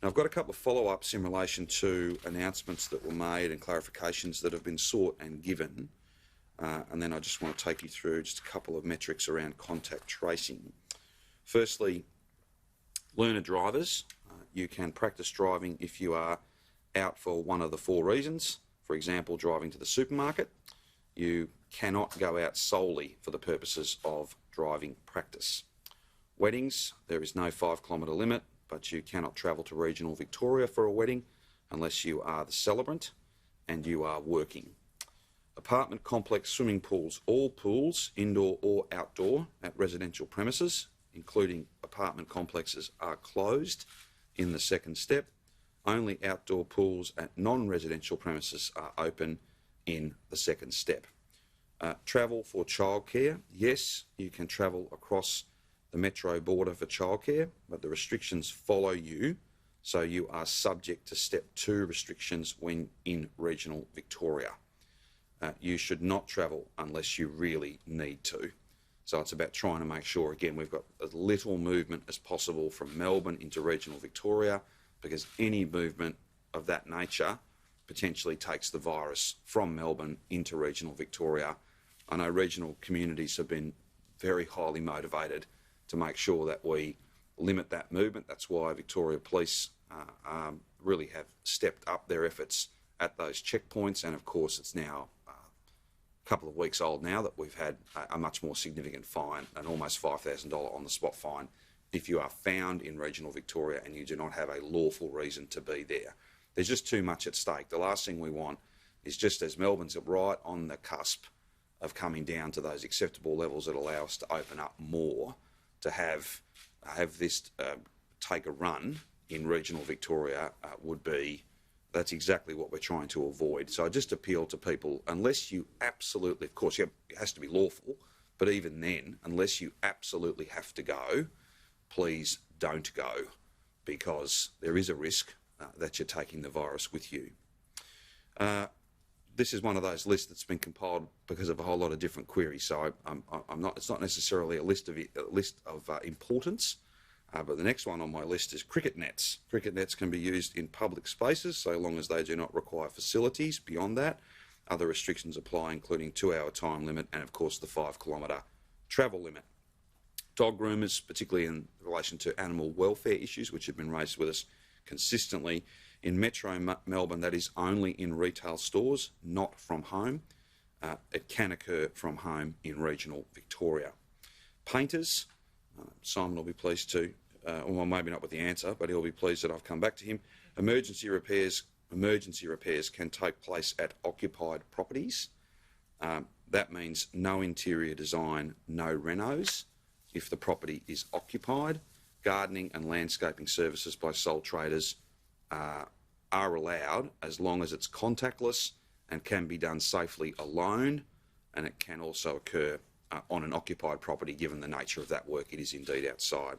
Now, I've got a couple of follow-ups in relation to announcements that were made and clarifications that have been sought and given, and then I just want to take you through just a couple of metrics around contact tracing. Firstly, learner drivers. You can practice driving if you are out for one of the 4 reasons. For example, driving to the supermarket. You cannot go out solely for the purposes of driving practice. Weddings, there is no 5-kilometre limit, but you cannot travel to regional Victoria for a wedding unless you are the celebrant and you are working. Apartment complex swimming pools. All pools, indoor or outdoor, at residential premises, including apartment complexes, are closed in the second step. Only outdoor pools at non-residential premises are open in the second step. Travel for childcare. Yes, you can travel across the metro border for childcare, but the restrictions follow you, so you are subject to step 2 restrictions when in regional Victoria. You should not travel unless you really need to. So it's about trying to make sure, again, we've got as little movement as possible from Melbourne into regional Victoria, because any movement of that nature potentially takes the virus from Melbourne into regional Victoria. I know regional communities have been very highly motivated to make sure that we limit that movement. That's why Victoria Police really have stepped up their efforts at those checkpoints, and of course it's now a couple of weeks old now that we've had a much more significant fine, an almost $5,000 on-the-spot fine, if you are found in regional Victoria and you do not have a lawful reason to be there. There's just too much at stake. The last thing we want is, just as Melbourne's right on the cusp of coming down to those acceptable levels that allow us to open up more, to have this take a run in regional Victoria that's exactly what we're trying to avoid. So I just appeal to people, unless you absolutely, of course, it has to be lawful, but even then, unless you absolutely have to go, please don't go, because there is a risk that you're taking the virus with you. This is one of those lists that's been compiled because of a whole lot of different queries, so it's not necessarily a list of importance. But the next one on my list is cricket nets. Cricket nets can be used in public spaces so long as they do not require facilities beyond that. Other restrictions apply, including 2-hour time limit and, of course, the 5-kilometre travel limit. Dog groomers, particularly in relation to animal welfare issues, which have been raised with us consistently. In Metro Melbourne, that is only in retail stores, not from home. It can occur from home in regional Victoria. Painters. Simon will be pleased to, well, maybe not with the answer, but he'll be pleased that I've come back to him. Emergency repairs can take place at occupied properties. That means no interior design, no renos if the property is occupied. Gardening and landscaping services by sole traders are allowed as long as it's contactless and can be done safely alone, and it can also occur on an occupied property, given the nature of that work. It is indeed outside.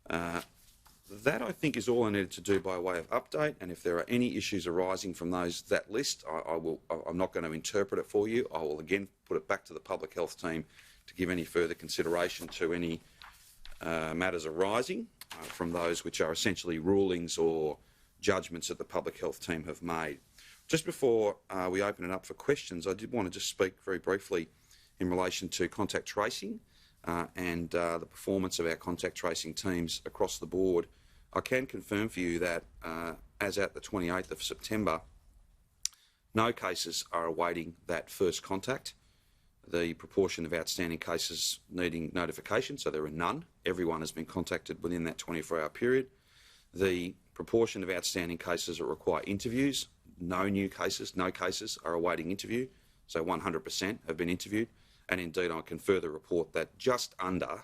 That, I think, is all I needed to do by way of update, and if there are any issues arising from that list, I'm not going to interpret it for you. I will again put it back to the public health team to give any further consideration to any matters arising from those which are essentially rulings or judgments that the public health team have made. Just before we open it up for questions, I did want to just speak very briefly in relation to contact tracing and the performance of our contact tracing teams across the board. I can confirm for you that as at the 28th of September, no cases are awaiting that first contact. The proportion of outstanding cases needing notification, so there are none. Everyone has been contacted within that 24-hour period. The proportion of outstanding cases that require interviews, no cases are awaiting interview, so 100% have been interviewed. And indeed, I can further report that just under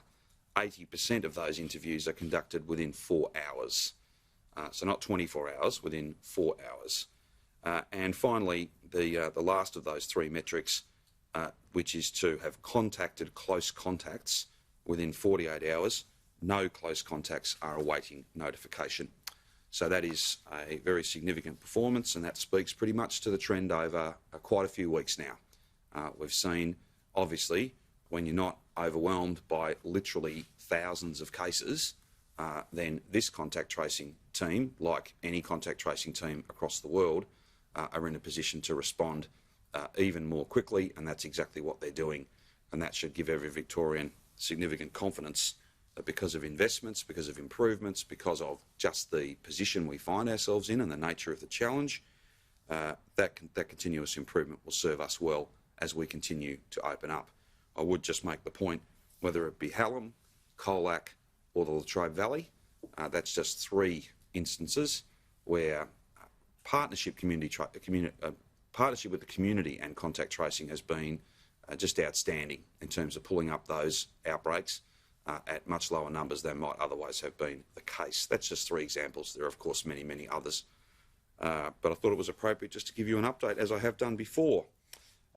80% of those interviews are conducted within 4 hours. So not 24 hours, within 4 hours. And finally, the last of those 3 metrics, which is to have contacted close contacts within 48 hours. No close contacts are awaiting notification. So that is a very significant performance, and that speaks pretty much to the trend over quite a few weeks now. We've seen, obviously, when you're not overwhelmed by literally thousands of cases, then this contact tracing team, like any contact tracing team across the world, are in a position to respond even more quickly, and that's exactly what they're doing. And that should give every Victorian significant confidence that because of investments, because of improvements, because of just the position we find ourselves in and the nature of the challenge, that continuous improvement will serve us well as we continue to open up. I would just make the point, whether it be Hallam, Colac or the Latrobe Valley, that's just 3 instances where partnership with the community and contact tracing has been just outstanding in terms of pulling up those outbreaks at much lower numbers than might otherwise have been the case. That's just 3 examples. There are, of course, many, many others. But I thought it was appropriate just to give you an update, as I have done before.